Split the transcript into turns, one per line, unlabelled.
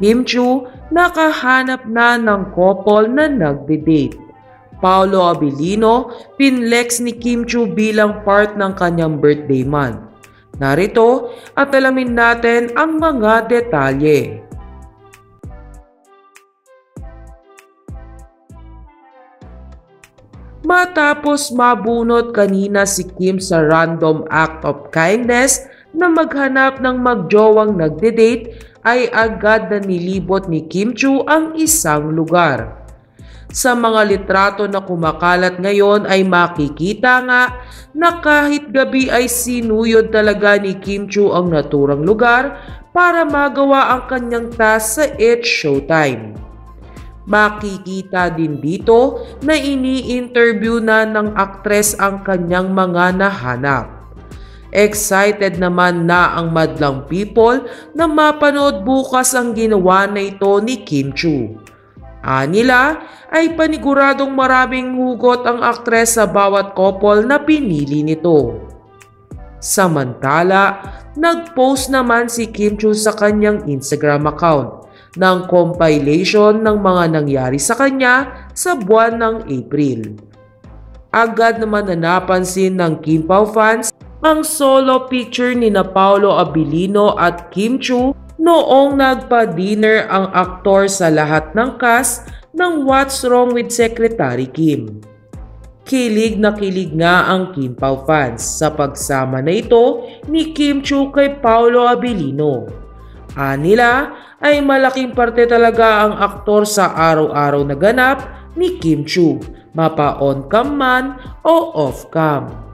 Kim Chu nakahanap na ng couple na nagde-date. Paolo Abilino pinlex ni Kim Chu bilang part ng kanyang birthday month. Narito at alamin natin ang mga detalye. Matapos mabunot kanina si Kim sa random act of kindness na maghanap ng magjowang nagde-date, ay agad na nilibot ni Kim Chu ang isang lugar. Sa mga litrato na kumakalat ngayon ay makikita nga na kahit gabi ay sinuyod talaga ni Kim Chu ang naturang lugar para magawa ang kanyang task sa It's Showtime. Makikita din dito na ini-interview na ng aktres ang kanyang mga nahanap. Excited naman na ang madlang people na mapanood bukas ang ginawa na ito ni Kim Chu. Anila ay paniguradong maraming hugot ang aktres sa bawat couple na pinili nito. Samantala, nag-post naman si Kim Chu sa kanyang Instagram account ng compilation ng mga nangyari sa kanya sa buwan ng April. Agad naman na napansin ng Kim Pao fans ang solo picture ni na Paolo Abilino at Kim Chu noong nagpa-dinner ang aktor sa lahat ng cast ng What's Wrong with Secretary Kim. Kilig na kilig nga ang Kim Pao fans sa pagsama na ito ni Kim Chu kay Paolo Abilino. Anila ay malaking parte talaga ang aktor sa araw-araw na ganap ni Kim Chu, mapa on-cam man o off-cam.